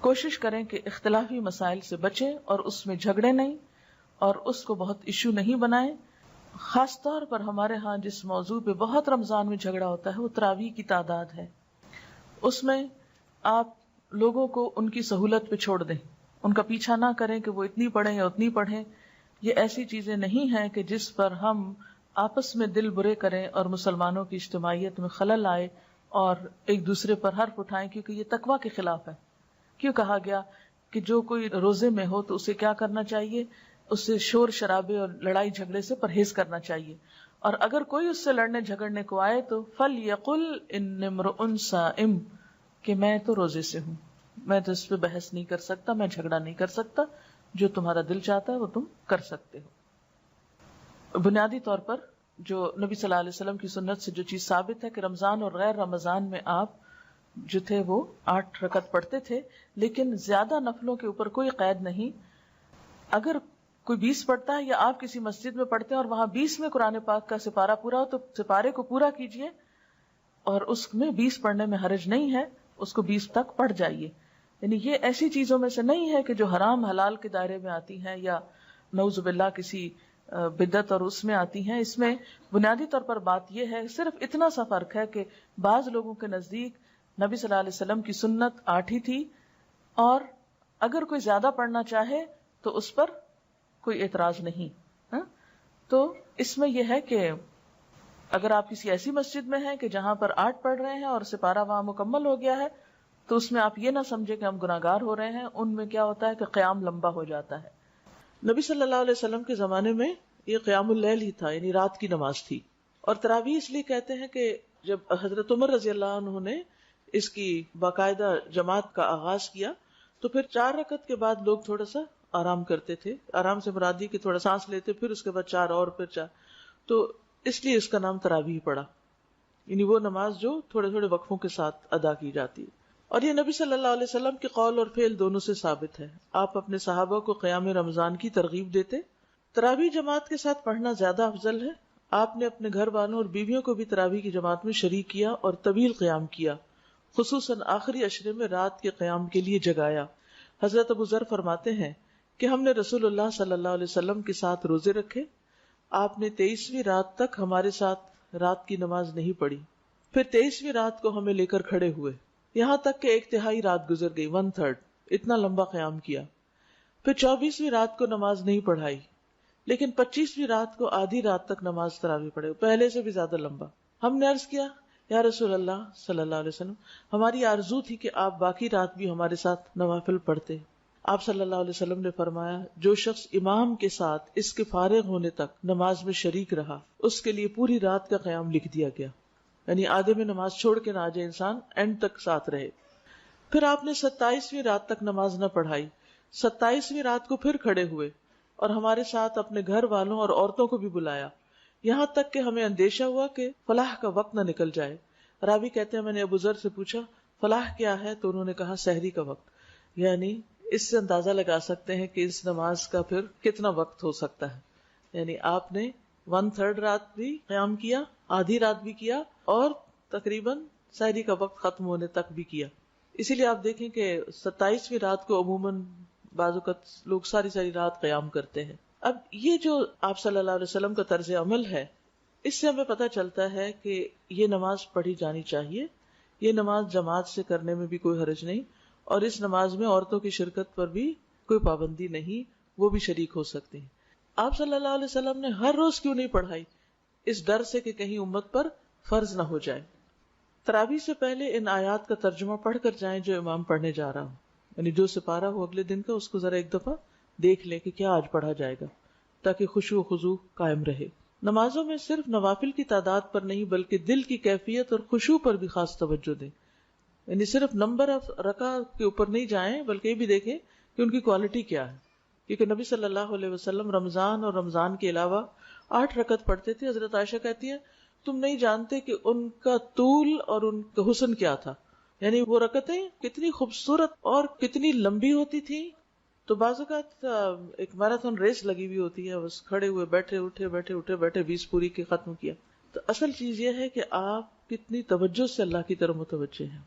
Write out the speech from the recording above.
کوشش کریں کہ اختلافی مسائل سے بچیں اور اس میں جھگڑے نہیں اور اس کو بہت ایشو نہیں بنائیں. خاص طور پر ہمارے ہاں جس موضوع پہ بہت رمضان میں جھگڑا ہوتا ہے وہ تراویح کی تعداد ہے. اس میں آپ لوگوں کو ان کی سہولت پہ چھوڑ دیں، ان کا پیچھا نہ کریں کہ وہ اتنی پڑھیں یا اتنی پڑھیں. یہ ایسی چیزیں نہیں ہیں کہ جس پر ہم آپس میں دل برے کریں اور مسلمانوں کی اجتماعیت میں خلل آئے اور ایک دوسرے پر حرف اٹھائیں، کیونکہ یہ تقویٰ کے خلاف ہے. کیوں کہا گیا کہ جو کوئی روزے میں ہو تو اسے کیا کرنا چاہیے؟ اسے شور شرابے اور لڑائی جھگڑے سے پرہیز کرنا چاہیے، اور اگر کوئی اس سے لڑنے جھگڑنے کو آئے تو فَلْيَقُلْ إِنِّ امْرُؤٌ صَائِمٌ، کہ میں تو روزے سے ہوں، میں تو اس پہ بحث نہیں کر سکتا، میں جھگڑا نہیں کر سکتا، جو تمہارا دل چاہتا ہے وہ تم کر سکتے ہو. بنیادی طور پر جو نبی صلی اللہ علیہ وسلم کی سنت سے جو چیز ثابت ہے کہ رمضان اور غیر رمضان میں آپ جو تھے وہ 8 رکعت پڑھتے تھے، لیکن زیادہ نفلوں کے اوپر کوئی قید نہیں. اگر کوئی 20 پڑھتا ہے یا آپ کسی مسجد میں پڑھتے ہیں اور وہاں 20 میں قرآن پاک کا سپارہ پورا ہو تو سپارے کو پورا کیجئے، اور اس میں 20 پڑھنے میں حرج نہیں ہے، اس کو 20 تک پڑھ جائیے. یعنی یہ ایسی چیزوں میں سے نہیں ہے کہ جو حرام حلال کے دائرے میں آتی ہیں یا نعوذ باللہ کسی بدعت اور اس میں آتی ہیں. اس میں بنیادی طور پر بات یہ ہے، صرف اتنا سا فرق ہے کہ بعض لوگوں کے نزدیک نبی صلی اللہ علیہ وسلم کی سنت 8 ہی تھی، اور اگر کوئی زیادہ پڑھنا چاہے تو اس پر کوئی اعتراض نہیں. تو اس میں یہ ہے کہ اگر آپ کسی ایسی مسجد میں ہیں کہ جہاں پر 8 پڑھ رہے ہیں اور سپارہ وہاں مکمل ہو گیا ہے، تو اس میں آپ یہ نہ سمجھے کہ ہم گناہگار ہو رہے ہیں. ان میں کیا ہوتا ہے کہ قیام لمبا ہو جاتا ہے. نبی صلی اللہ علیہ وسلم کے زمانے میں یہ قیام اللیل ہی تھا، یعنی رات کی نماز تھی. اور تراویح اس لیے کہتے ہیں کہ جب حضرت عمر رضی اللہ عنہ نے اس کی باقاعدہ جماعت کا آغاز کیا تو پھر 4 رکعت کے بعد لوگ تھوڑا سا آرام کرتے تھے. آرام سے مراد یہ کہ تھوڑا سانس لیتے، پھر اس کے بعد 4 اور پھر 4، تو اس لیے اس کا نام تراویح پڑا، یعنی وہ نماز جو تھوڑے تھوڑے وقفوں کے ساتھ ادا کی جاتی ہے. اور یہ نبی صلی اللہ علیہ وسلم کے قول اور فعل دونوں سے ثابت ہے. آپ اپنے صحابہ کو قیام رمضان کی ترغیب دیتے. تراویح جماعت کے ساتھ پڑھنا زیادہ افضل ہے. آپ نے اپنے گھر والوں اور بیویوں کو بھی تراویح کی جماعت میں شریک کیا اور طویل قیام کیا، خصوصاً آخری عشرے میں رات کے قیام کے لیے جگایا. حضرت ابو ذر فرماتے ہیں کہ ہم نے رسول اللہ صلی اللہ علیہ وسلم کے ساتھ روزے رکھے. آپ نے 23ویں رات تک ہمارے ساتھ رات کی نماز نہیں پڑھی، پھر 23ویں رات کو ہمیں لے کر کھڑے ہوئے، یہاں تک کہ 1/3 رات گزر گئی، 1/3، اتنا لمبا قیام کیا. پھر 24ویں رات کو نماز نہیں پڑھائی، لیکن 25ویں رات کو آدھی رات تک نماز تراویح پڑھے، پہلے سے بھی زیادہ لمبا. ہم نے عرض کیا، یا رسول اللہ صلی اللہ علیہ وسلم، ہماری آرزو تھی کہ آپ باقی رات بھی ہمارے ساتھ نوافل پڑھتے. آپ صلی اللہ علیہ وسلم نے فرمایا، جو شخص امام کے ساتھ اس کے فارغ ہونے تک نماز میں شریک رہا، اس کے لیے پوری رات کا قیام لکھ دیا گیا. یعنی آدھے میں نماز چھوڑ کے نہ آ جائے انسان، اینڈ تک ساتھ رہے. پھر آپ نے 27ویں رات تک نماز نہ پڑھائی. 27ویں رات کو پھر کھڑے ہوئے اور ہمارے ساتھ اپنے گھر والوں اور عورتوں کو بھی بلایا، یہاں تک کہ ہمیں اندیشہ ہوا کہ فلاح کا وقت نہ نکل جائے. راوی کہتے ہیں میں نے ابو ذر سے پوچھا فلاح کیا ہے، تو انہوں نے کہا سحری کا وقت. یعنی اس سے اندازہ لگا سکتے ہیں کہ اس نماز کا پھر کتنا وقت ہو سکتا ہے. یعنی آپ نے 1/3 رات بھی قیام کیا، آدھی رات بھی کیا، اور تقریباً سحری کا وقت ختم ہونے تک بھی کیا. اسی لیے آپ دیکھیں کہ 27ویں رات کو عموماً بعض اوقات لوگ ساری رات قیام کرتے ہیں. اب یہ جو آپ صلی اللہ علیہ وسلم کا طرز عمل ہے، اس سے ہمیں پتہ چلتا ہے کہ یہ نماز پڑھی جانی چاہیے. یہ نماز جماعت سے کرنے میں بھی کوئی حرج نہیں، اور اس نماز میں عورتوں کی شرکت پر بھی کوئی پابندی نہیں، وہ بھی شریک ہو سکتی ہیں. آپ صلی اللہ علیہ وسلم نے ہر روز کیوں نہیں پڑھائی؟ اس ڈر سے کہ کہیں امت پر فرض نہ ہو جائے. تراویح سے پہلے ان آیات کا ترجمہ پڑھ کر جائیں جو امام پڑھنے جا رہا ہوں، یعنی جو سپارہ ہو اگلے دن کا اس کو ذرا ایک دفعہ دیکھ لیں کہ کیا آج پڑھا جائے گا، تاکہ خشوع و خضوع قائم رہے. نمازوں میں صرف نوافل کی تعداد پر نہیں بلکہ دل کی کیفیت اور خشوع پر بھی خاص توجہ دیں. یعنی صرف نمبر آف رکعت کے اوپر نہیں جائیں بلکہ یہ بھی دیکھیں کہ ان کی کوالٹی کیا ہے. کیونکہ نبی صلی اللہ علیہ وسلم رمضان اور رمضان کے علاوہ 8 رکعت پڑھتے تھے. حضرت عائشہ کہتی ہیں تم نہیں جانتے کہ ان کا طول اور ان کا حسن کیا تھا، یعنی وہ رکعتیں کتنی خوبصورت اور کتنی لمبی ہوتی تھی. تو بعض اوقات ایک میراتھن ریس لگی ہوئی ہوتی ہے، بس کھڑے ہوئے بیٹھے بیٹھے 20 پوری کے ختم کیا. تو اصل چیز یہ ہے کہ آپ کتنی توجہ سے اللہ کی طرف متوجہ ہیں.